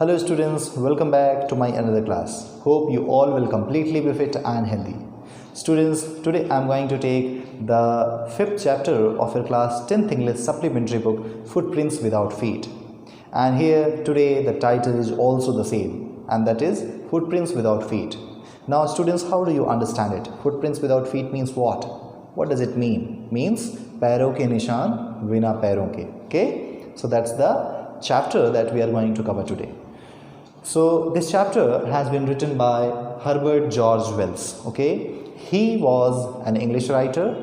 Hello students, welcome back to my another class. Hope you all will completely be fit and healthy. Students, today I am going to take the 5th chapter of your class 10th English supplementary book, Footprints Without Feet. And here today the title is also the same, and that is Footprints Without Feet. Now students, how do you understand it? Footprints without feet means what? What does it mean? Means पैरों के निशान बिना पैरों के. Okay? So that's the chapter that we are going to cover today. So this chapter has been written by Herbert George Wells. Okay, he was an English writer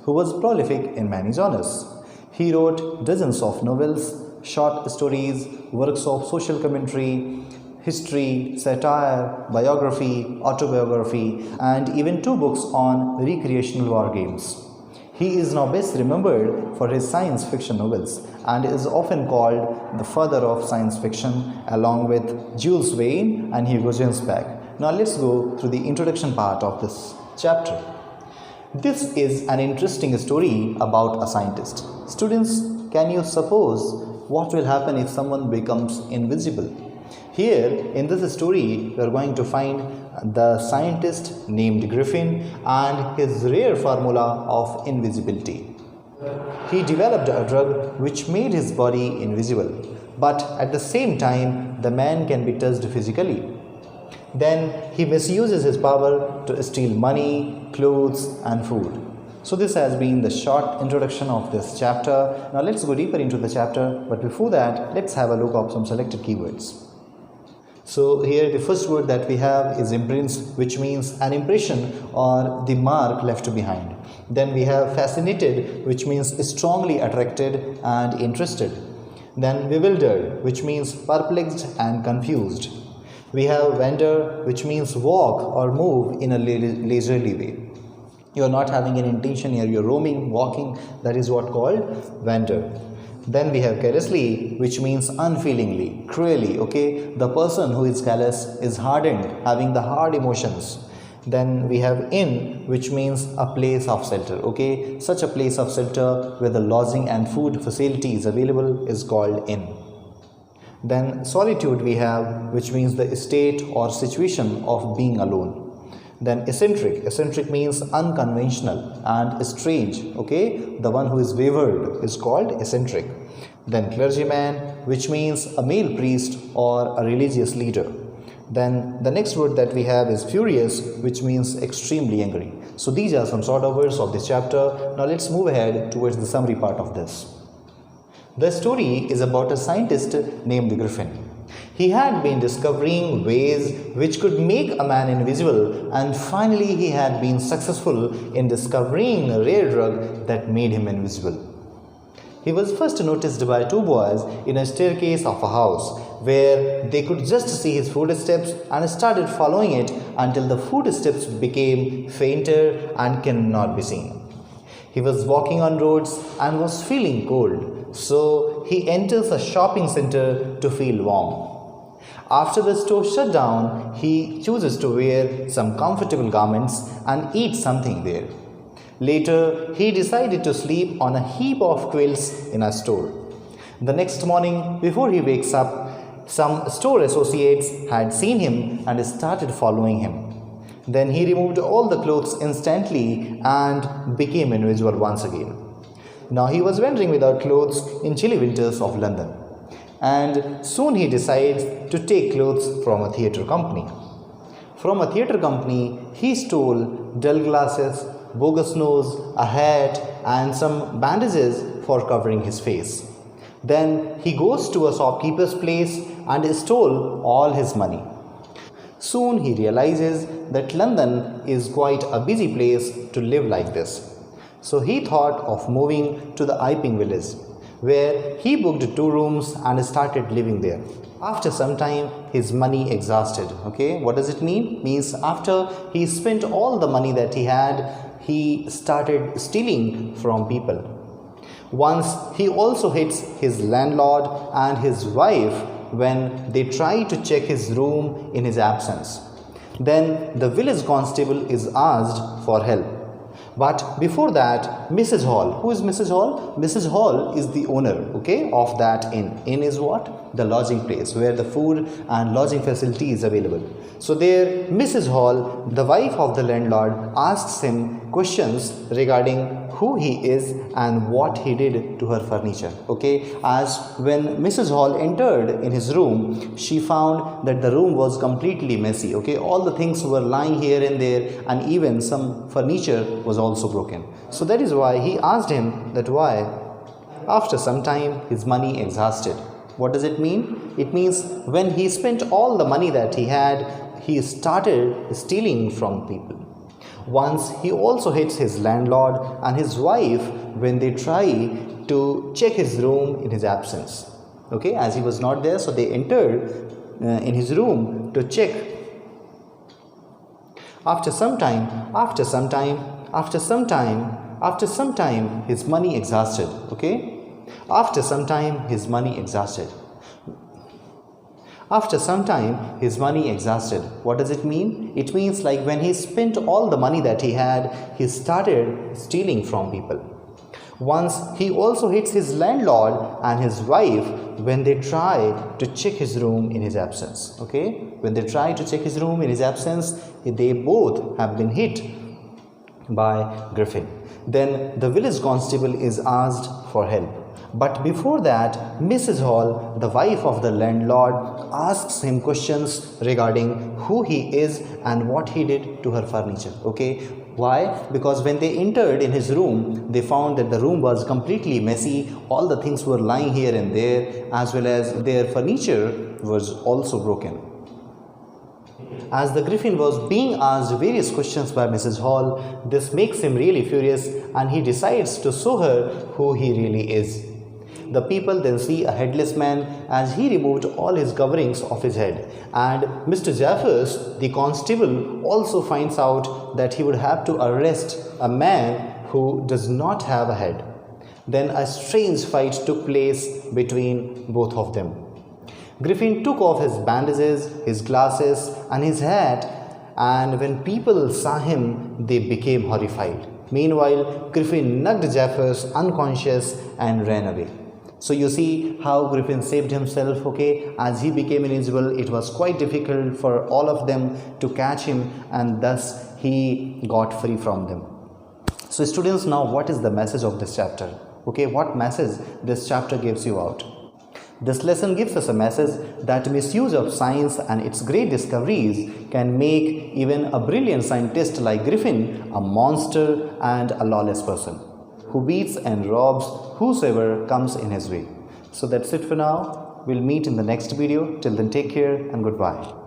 who was prolific in many genres. He wrote dozens of novels, short stories, works of social commentary, history, satire, biography, autobiography, and even 2 books on recreational war games. He is now best remembered for his science fiction novels and is often called the father of science fiction, along with Jules Verne and Hugo Gernsback. Now let's go through the introduction part of this chapter. This is an interesting story about a scientist. Students, can you suppose what will happen if someone becomes invisible? Here in this story, we are going to find the scientist named Griffin and his rare formula of invisibility. He developed a drug which made his body invisible, but at the same time the man can be touched physically. Then he misuses his power to steal money, clothes and food. So this has been the short introduction of this chapter. Now let's go deeper into the chapter, but before that let's have a look at some selected keywords. So here the first word that we have is imprints, which means an impression or the mark left behind. Then we have fascinated, which means strongly attracted and interested. Then bewildered, which means perplexed and confused. We have wander, which means walk or move in a leisurely way. You are not having an intention here, you are roaming, walking, that is what called wander. Then we have carelessly, which means unfeelingly, cruelly. Okay, the person who is callous is hardened, having the hard emotions. Then we have inn, which means a place of shelter. Okay, such a place of shelter where the lodging and food facility is available is called inn. Then solitude we have, which means the state or situation of being alone. Then eccentric means unconventional and strange. Okay, the one who is wayward is called eccentric. Then clergyman, which means a male priest or a religious leader. Then the next word that we have is furious, which means extremely angry. So these are some sort of words of this chapter. Now let's move ahead towards the summary part of this. The story is about a scientist named Griffin. He had been discovering ways which could make a man invisible, and finally he had been successful in discovering a rare drug that made him invisible. He was first noticed by 2 boys in a staircase of a house where they could just see his footsteps and started following it until the footsteps became fainter and cannot be seen. He was walking on roads and was feeling cold, so he enters a shopping center to feel warm. After the store shut down, he chooses to wear some comfortable garments and eat something there. Later, he decided to sleep on a heap of quilts in a store. The next morning, before he wakes up, some store associates had seen him and started following him. Then he removed all the clothes instantly and became invisible once again. Now he was wandering without clothes in chilly winters of London. And soon he decides to take clothes from a theatre company. From a theatre company, he stole dull glasses, bogus nose, a hat and some bandages for covering his face. Then he goes to a shopkeeper's place and stole all his money. Soon he realizes that London is quite a busy place to live like this. So he thought of moving to the Iping village, where he booked 2 rooms and started living there. After some time, his money exhausted. Okay, what does it mean? Means after he spent all the money that he had, he started stealing from people. Once he also hits his landlord and his wife when they try to check his room in his absence. Then the village constable is asked for help. But before that, Mrs. Hall. Who is Mrs. Hall? Mrs. Hall is the owner, okay, of that inn. Inn is what? The lodging place where the food and lodging facility is available. So there, Mrs. Hall, the wife of the landlord, asks him questions regarding who he is and what he did to her furniture. Okay, as when Mrs. Hall entered in his room, she found that the room was completely messy. Okay, all the things were lying here and there, and even some furniture was also broken. So that is why he asked him that why. After some time, his money exhausted. What does it mean? It means when he spent all the money that he had, he started stealing from people. Once he also hits his landlord and his wife when they try to check his room in his absence. Okay, as he was not there, so they entered in his room to check. After some time, his money exhausted. Okay, after some time, his money exhausted. After some time, his money exhausted. What does it mean? It means like when he spent all the money that he had, he started stealing from people. Once he also hits his landlord and his wife when they try to check his room in his absence. Okay, when they try to check his room in his absence, they both have been hit by Griffin. Then the village constable is asked for help. But before that, Mrs. Hall, the wife of the landlord, asks him questions regarding who he is and what he did to her furniture. Okay, why? Because when they entered in his room, they found that the room was completely messy. All the things were lying here and there, as well as their furniture was also broken. As the Griffin was being asked various questions by Mrs. Hall, this makes him really furious and he decides to show her who he really is. The people then see a headless man as he removed all his coverings off his head, and Mr. Jaffers, the constable, also finds out that he would have to arrest a man who does not have a head. Then a strange fight took place between both of them. Griffin took off his bandages, his glasses and his hat, and when people saw him, they became horrified. Meanwhile, Griffin knocked Jaffers unconscious and ran away. So you see how Griffin saved himself, okay? As he became invisible, it was quite difficult for all of them to catch him, and thus he got free from them. So students, now what is the message of this chapter? Okay, what message this chapter gives you out? This lesson gives us a message that misuse of science and its great discoveries can make even a brilliant scientist like Griffin a monster and a lawless person who beats and robs whosoever comes in his way. So that's it for now. We'll meet in the next video. Till then, take care and goodbye.